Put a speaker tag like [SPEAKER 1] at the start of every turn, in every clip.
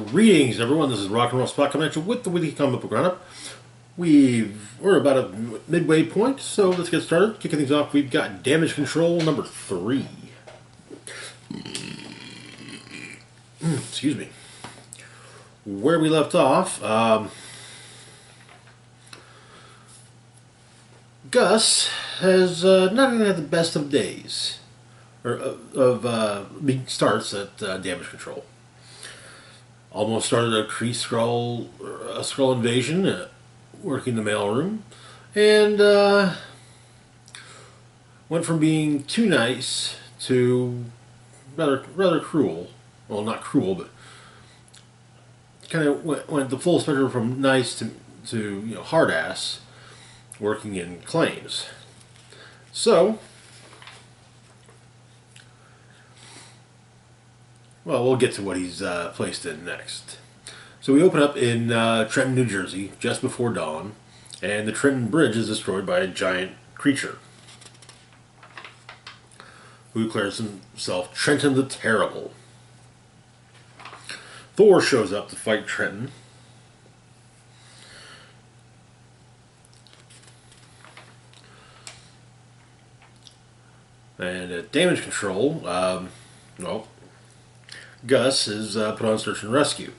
[SPEAKER 1] Greetings, everyone. This is Rock and Roll Spot coming at you with the weekly comic book roundup. We're about a midway point, so let's get started. Kicking things off, we've got Damage Control number 3. Excuse me. Where we left off, Gus has not even had the best of days, or big starts at Damage Control. Almost started a Kree Skrull invasion, working the mailroom, and went from being too nice to rather cruel. Well, not cruel, but kind of went the full spectrum from nice to hard ass, working in claims. So, well, we'll get to what he's placed in next. So we open up in Trenton, New Jersey, just before dawn, and the Trenton Bridge is destroyed by a giant creature who declares himself Trenton the Terrible. Thor shows up to fight Trenton. And at Damage Control, Gus is put on search and rescue.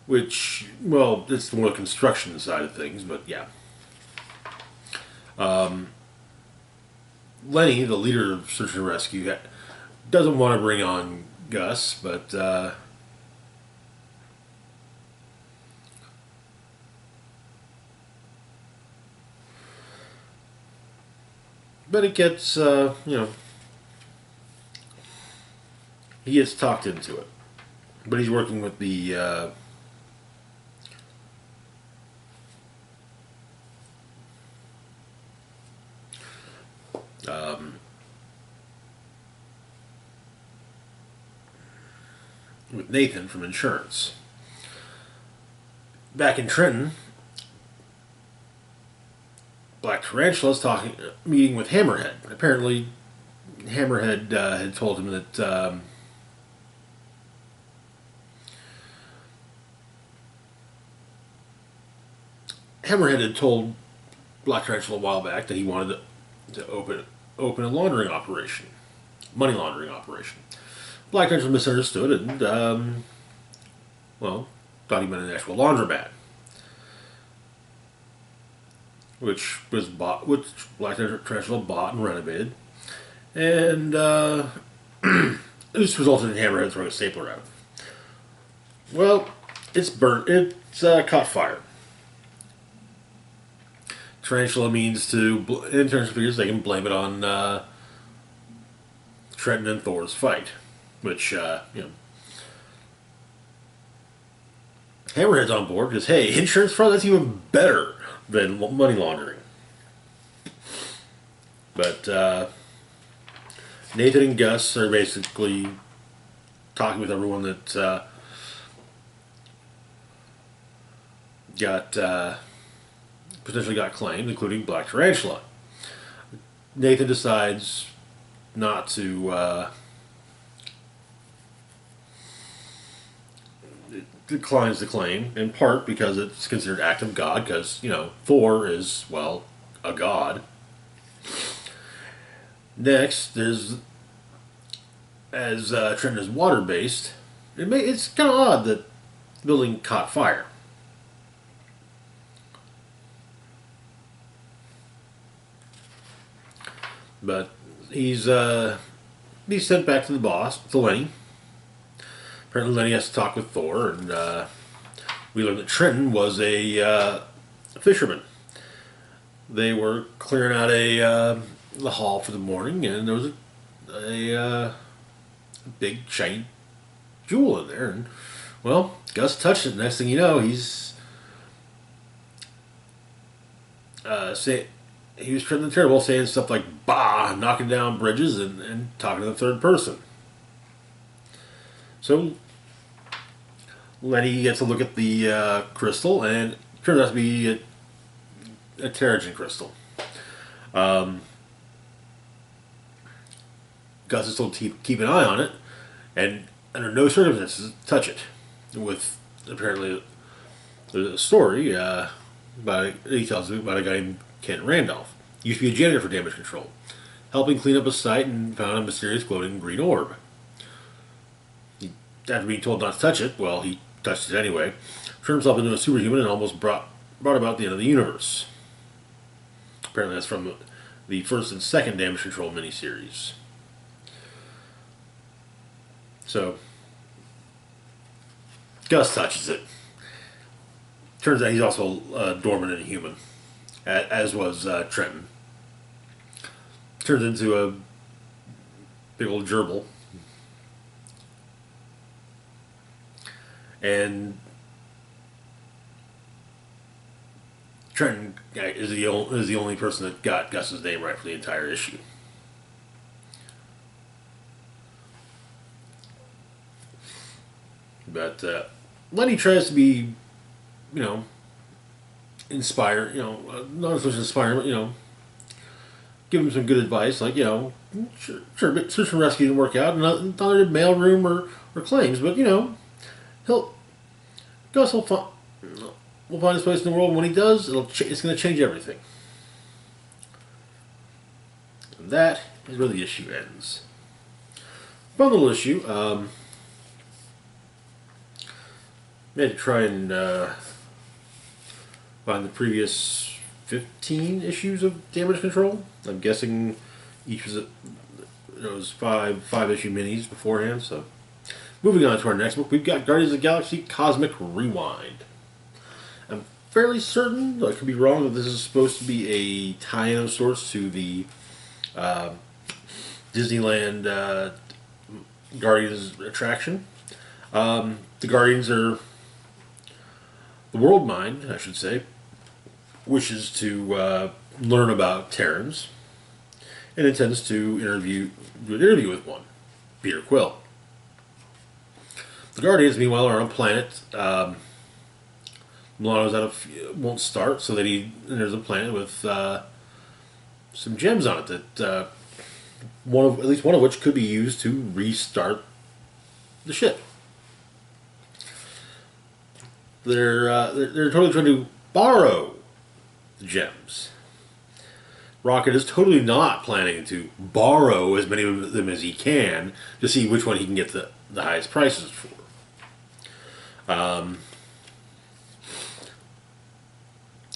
[SPEAKER 1] Which, well, it's the more construction side of things, but yeah. Lenny, the leader of search and rescue, doesn't want to bring on Gus, but it gets, he gets talked into it. But he's working with the with Nathan from insurance. Back in Trenton, Black Tarantula's meeting with Hammerhead. Apparently, Hammerhead had told him that Hammerhead had told Black Tarantula a while back that he wanted to open a laundering operation, money laundering operation. Black Tarantula misunderstood and, thought he meant an actual laundromat, which Black Tarantula bought and renovated, and this resulted in Hammerhead throwing a stapler out. Well, it's burnt. It's caught fire. Tarantula means to, in terms of figures, they can blame it on Trenton and Thor's fight, which, Hammerhead's on board because, hey, insurance fraud, that's even better than money laundering. But Nathan and Gus are basically talking with everyone that potentially got claimed, including Black Tarantula. Nathan decides not to declines the claim, in part because it's considered act of God, because, Thor is, well, a god. Next, as Trenton is water-based, it's kind of odd that the building caught fire. But he's sent back to the boss, to Lenny. Apparently Lenny has to talk with Thor, and we learn that Trenton was a fisherman. They were clearing out the hall for the morning, and there was a big shiny jewel in there. And, well, Gus touched it. Next thing you know, he's he was Trenton the Terrible, saying stuff like "bah," knocking down bridges, and talking to the third person. So Lenny gets a look at the crystal, and it turns out to be a Terrigen crystal. Gus is told to keep an eye on it, and under no circumstances touch it. With apparently a story he tells me about a guy named Kent Randolph. He used to be a janitor for damage control, helping clean up a site and found a mysterious glowing green orb. After being told not to touch it, well, he touched it anyway, turned himself into a superhuman, and almost brought about the end of the universe. Apparently that's from the first and second Damage Control miniseries. So, Gus touches it. Turns out he's also dormant and human, as was Trenton. Turns into a big old gerbil. And Trenton is the only person that got Gus's name right for the entire issue. But Lenny tries to be, inspire, not as much as inspire, but, give him some good advice, like, sure, search and rescue didn't work out, and not did mailroom or claims, but, Gus will find his place in the world, and when he does, it's going to change everything. And that is where the issue ends. Fun little issue. I had to try and find the previous 15 issues of Damage Control. I'm guessing each was five issue minis beforehand. So, moving on to our next book, we've got Guardians of the Galaxy Cosmic Rewind. I'm fairly certain, I could be wrong, that this is supposed to be a tie-in of sorts to the Disneyland Guardians attraction. The Guardians are the World Mind, I should say, wishes to learn about Terrans and intends to do an interview with one, Peter Quill. The Guardians, meanwhile, are on a planet. Milano's won't start, so there's a planet with some gems on it that at least one of which could be used to restart the ship. They're totally trying to borrow the gems. Rocket is totally not planning to borrow as many of them as he can to see which one he can get the highest prices for. A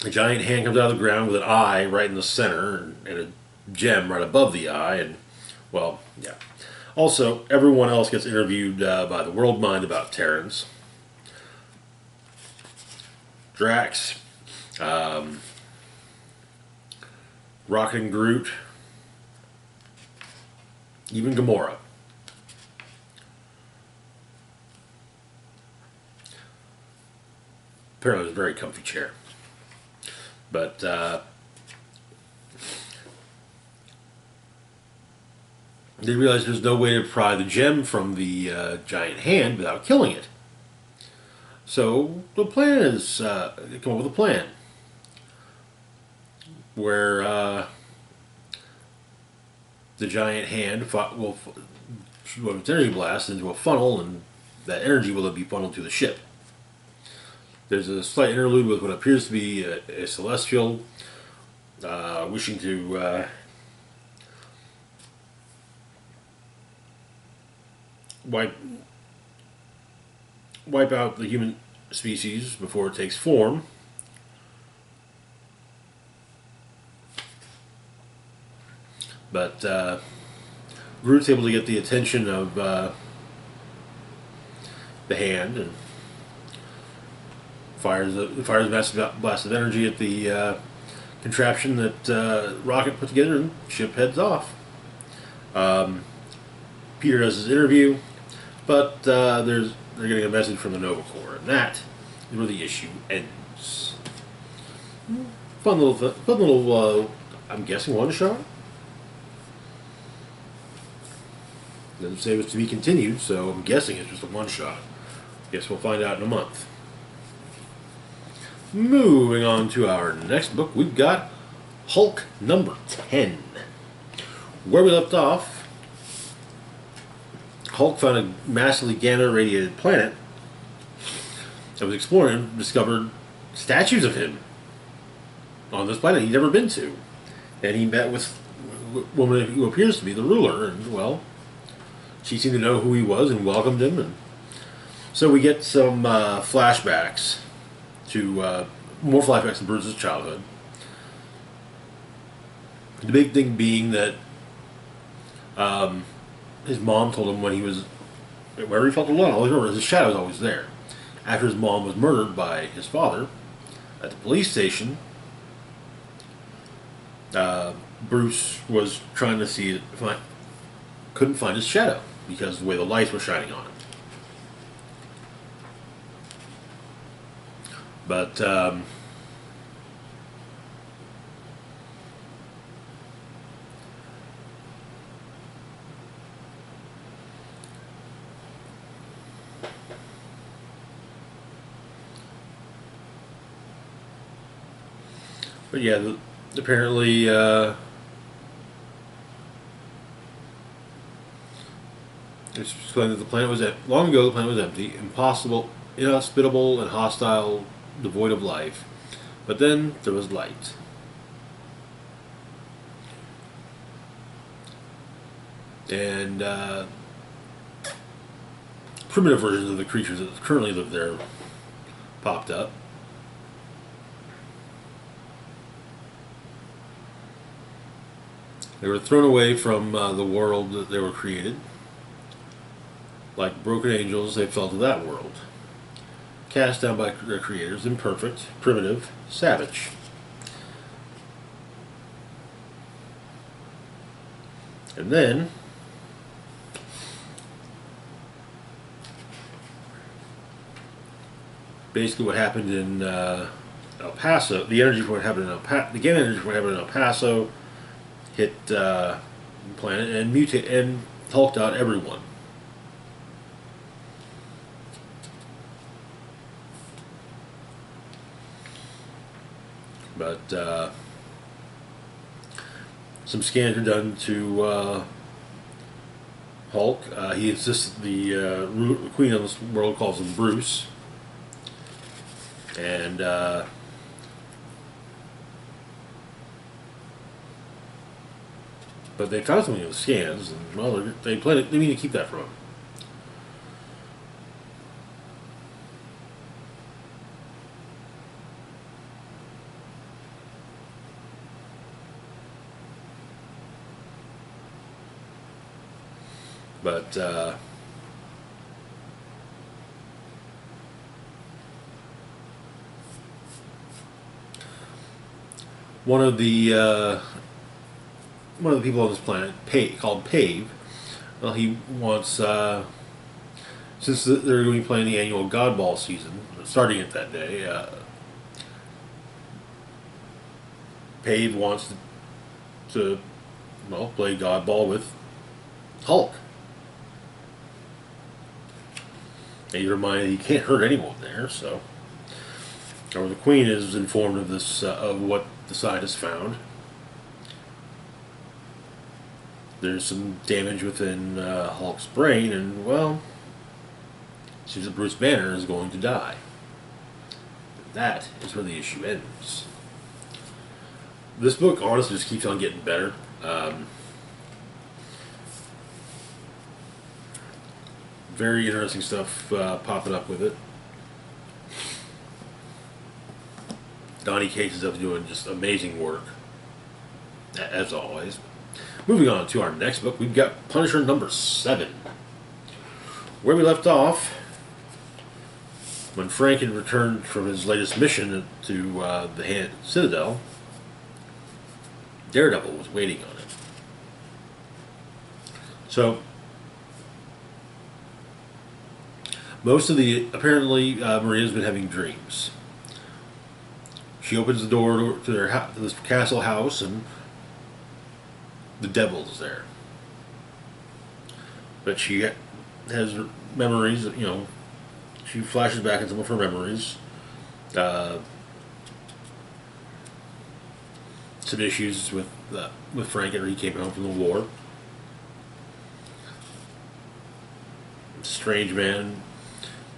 [SPEAKER 1] giant hand comes out of the ground with an eye right in the center and a gem right above the eye, and well, yeah. Also, everyone else gets interviewed by the World Mind about Terrans. Drax, Rocket and Groot, even Gamora. Apparently it was a very comfy chair. But they realize there's no way to pry the gem from the giant hand without killing it. So the plan is come up with a plan where the giant hand will shoot its energy blast into a funnel, and that energy will then be funneled to the ship. There's a slight interlude with what appears to be a celestial wishing to wipe out the human species before it takes form. But Groot's able to get the attention of the hand and fires a massive blast of energy at the contraption that Rocket put together, and the ship heads off. Peter does his interview, but they're getting a message from the Nova Corps, and that is where the issue ends. Fun little, I'm guessing one shot. Doesn't say it was to be continued, so I'm guessing it's just a one shot. Guess we'll find out in a month. Moving on to our next book, we've got Hulk number 10. Where we left off, Hulk found a massively gamma-radiated planet that was exploring and discovered statues of him on this planet he'd never been to. And he met with a woman who appears to be the ruler, and, well, she seemed to know who he was and welcomed him. And so we get some flashbacks to more flashbacks to Bruce's childhood. The big thing being that his mom told him when he was, wherever he felt alone, all he remembered his shadow was always there. After his mom was murdered by his father at the police station, Bruce was trying to see it, couldn't find his shadow because of the way the lights were shining on him. But yeah, apparently it's explained that the planet was long ago. The planet was empty, impossible, inhospitable, and hostile, devoid of life. But then there was light. And primitive versions of the creatures that currently live there popped up. They were thrown away from the world that they were created. Like broken angels, they fell to that world. Cast down by their creators, imperfect, primitive, savage. And then basically what happened in El Paso, the energy from what happened in the gamma energy from what happened in El Paso hit the planet and mutate and hulked out everyone. But some scans are done to Hulk. He insists the queen of this world calls him Bruce. And but they found something in the scans, and well, they mean to keep that from him. But one of the people on this planet, called Pave, well, he wants since they're going to be playing the annual God Ball season, starting it that day. Pave wants to play God Ball with Hulk. And he's reminded he can't hurt anyone there, so. Or the Queen is informed of this, of what the scientists found. There's some damage within Hulk's brain, and, well, it seems that Bruce Banner is going to die. That is where the issue ends. This book, honestly, just keeps on getting better. Very interesting stuff popping up with it. Donnie Cates is up doing just amazing work, as always. Moving on to our next book, we've got Punisher number 7. Where we left off, when Frank had returned from his latest mission to the Citadel, Daredevil was waiting on him. So, apparently, Maria's been having dreams. She opens the door to this castle house, and the devil's there. But she has memories, she flashes back in some of her memories. Some issues with Frank after he came home from the war. strange man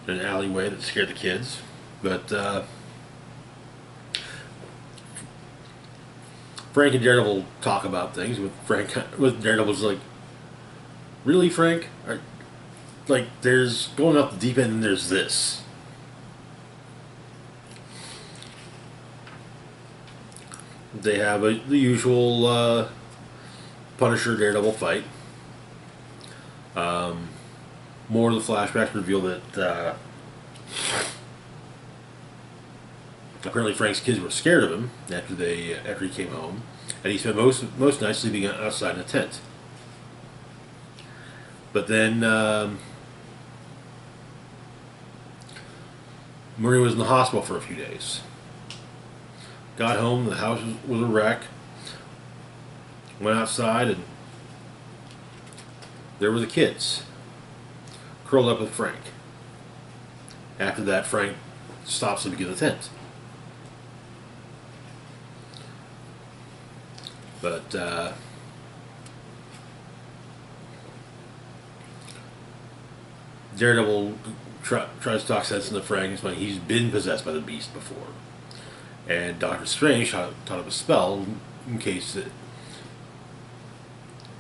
[SPEAKER 1] in an alleyway that scared the kids. But Frank and Daredevil talk about things. With Daredevil's like, really, Frank? Like, there's going off the deep end, and there's this. They have the usual Punisher Daredevil fight. More of the flashbacks reveal that apparently Frank's kids were scared of him after he came home, and he spent most nights sleeping outside in a tent. But then Marie was in the hospital for a few days. Got home, the house was a wreck. Went outside, and there were the kids, curled up with Frank. After that, Frank stops sleeping in the tent. But Daredevil tries to talk sense into Frank and explain he's been possessed by the Beast before. And Doctor Strange taught him a spell in case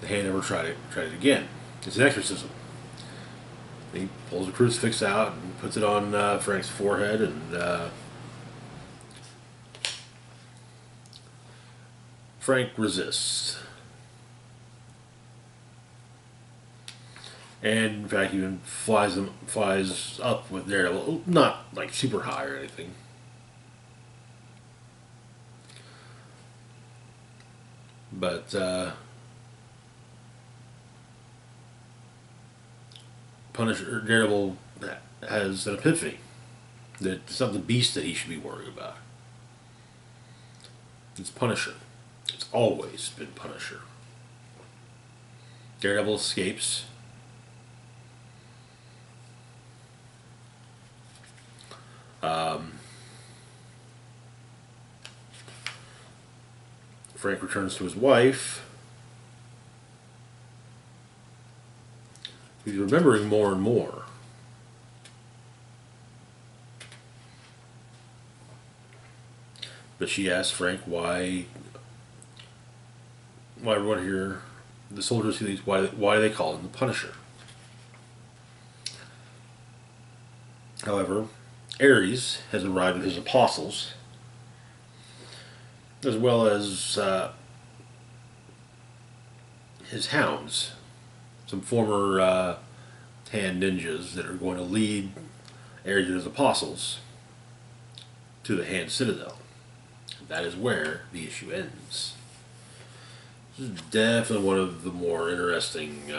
[SPEAKER 1] the Hand ever tried it again. It's an exorcism. He pulls a crucifix out and puts it on Frank's forehead, and Frank resists. And in fact, even flies up with Daredevil, not like super high or anything. But Daredevil has an epiphany that it's not the Beast that he should be worried about. It's Punisher. It's always been Punisher. Daredevil escapes. Frank returns to his wife. He's remembering more and more. But she asks Frank why everyone here, the soldiers see these, why they call him the Punisher. However, Ares has arrived with his apostles, as well as his hounds, some former Hand ninjas that are going to lead Ares and his apostles to the Hand Citadel. That is where the issue ends. This is definitely one of the more interesting,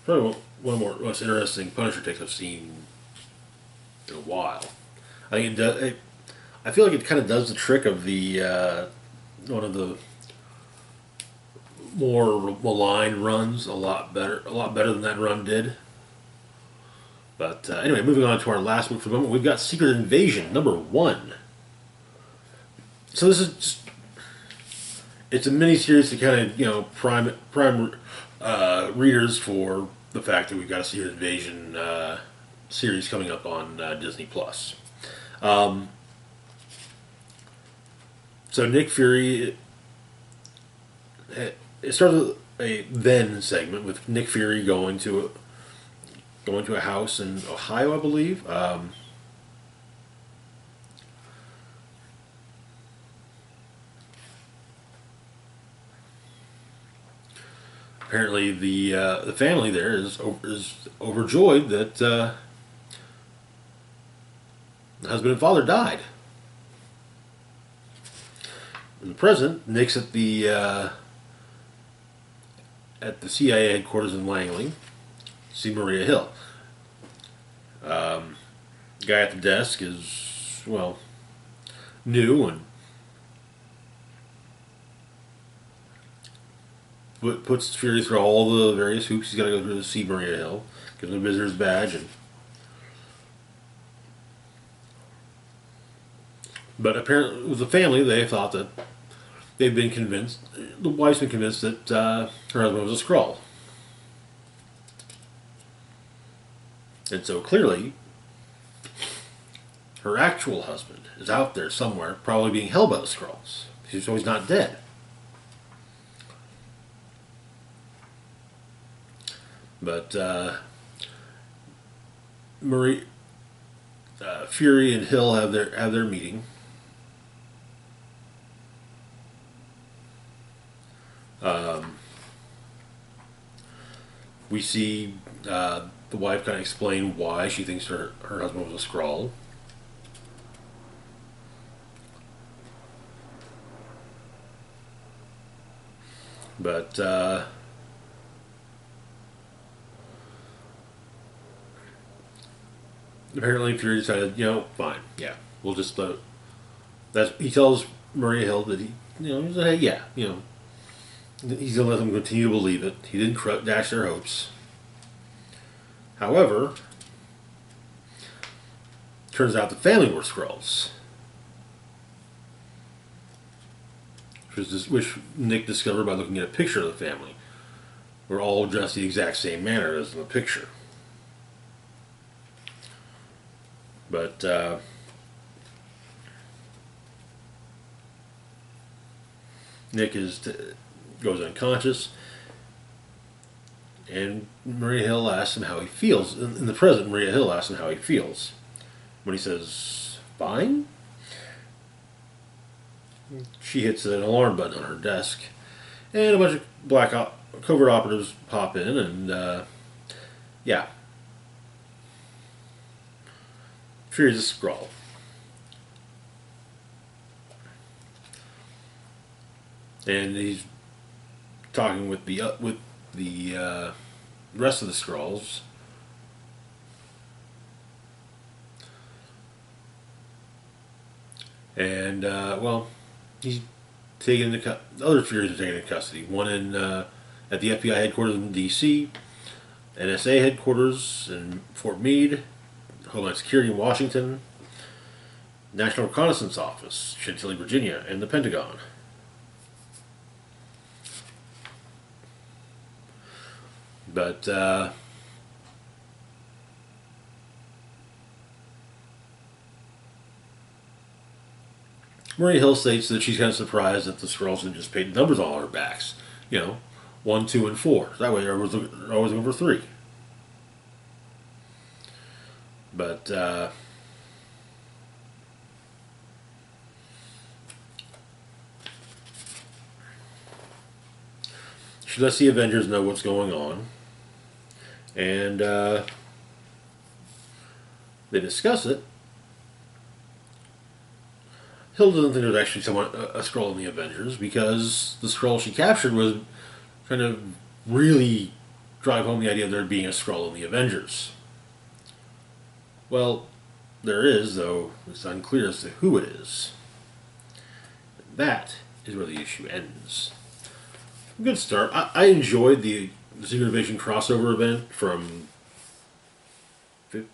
[SPEAKER 1] probably one of the most interesting Punisher takes I've seen in a while. I think it does. I feel like it kind of does the trick of the one of the more maligned runs a lot better than that run did. But anyway, moving on to our last book for the moment, we've got Secret Invasion #1. So this is just, it's a mini series to kind of prime readers for the fact that we've got a Secret Invasion series coming up on Disney Plus. So Nick Fury, it starts with a then segment with Nick Fury going to a house in Ohio, I believe. Apparently, the family there is overjoyed that the husband and father died. And the president, Nick's at the CIA headquarters in Langley. See Maria Hill. Guy at the desk is, well, new and puts Fury through all the various hoops he's got to go through to see Maria Hill. Gives him a visitor's badge. But apparently, with the family, they thought that they've been convinced, the wife's been convinced that her husband was a Skrull. And so clearly, her actual husband is out there somewhere, probably being held by the Skrulls. So he's not dead. But Marie, Fury and Hill have their meeting. We see the wife kind of explain why she thinks her husband was a Skrull. But apparently Fury decided, fine, yeah, we'll just he tells Maria Hill that he's like, hey, yeah, he's gonna let them continue to believe it. He didn't dash their hopes. However, turns out the family were Skrulls, which Nick discovered by looking at a picture of the family. We're all dressed the exact same manner as in the picture. But Nick goes unconscious, and Maria Hill asks him how he feels. In the present, Maria Hill asks him how he feels. When he says, fine, she hits an alarm button on her desk, and a bunch of covert operatives pop in, and yeah. Fury's a Skrull. And he's talking with the rest of the Skrulls. And he's taken other Furies are taken into custody. One at the FBI headquarters in D.C., NSA headquarters in Fort Meade, Homeland Security in Washington, National Reconnaissance Office, Chantilly, Virginia, and the Pentagon. But Maria Hill states that she's kind of surprised that the Skrulls didn't just paint numbers on all her backs. 1, 2, and 4. That way they're always looking for 3. But she lets the Avengers know what's going on, and they discuss it. Hill doesn't think there's actually a Skrull in the Avengers, because the Skrull she captured was trying to really drive home the idea of there being a Skrull in the Avengers. Well, there is, though it's unclear as to who it is. That is where the issue ends. Good start. I enjoyed the Secret Invasion crossover event from could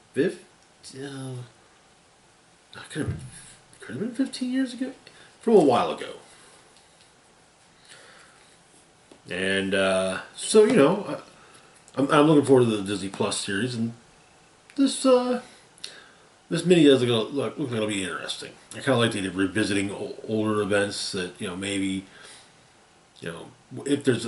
[SPEAKER 1] have been 15 years ago, from a while ago. And so I'm looking forward to the Disney Plus series, and this mini does look like it'll be interesting. I kind of like the idea of revisiting older events that maybe if there's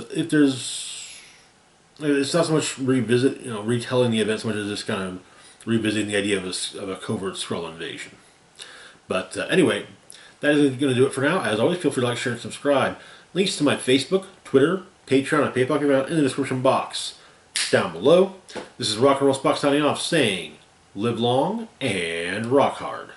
[SPEAKER 1] it's not so much retelling the events, so much as just kind of revisiting the idea of a covert Skrull invasion. But anyway, that is going to do it for now. As always, feel free to like, share, and subscribe. Links to my Facebook, Twitter, Patreon, and PayPal account in the description box down below. This is Rock and Roll Spock signing off, saying, live long and rock hard.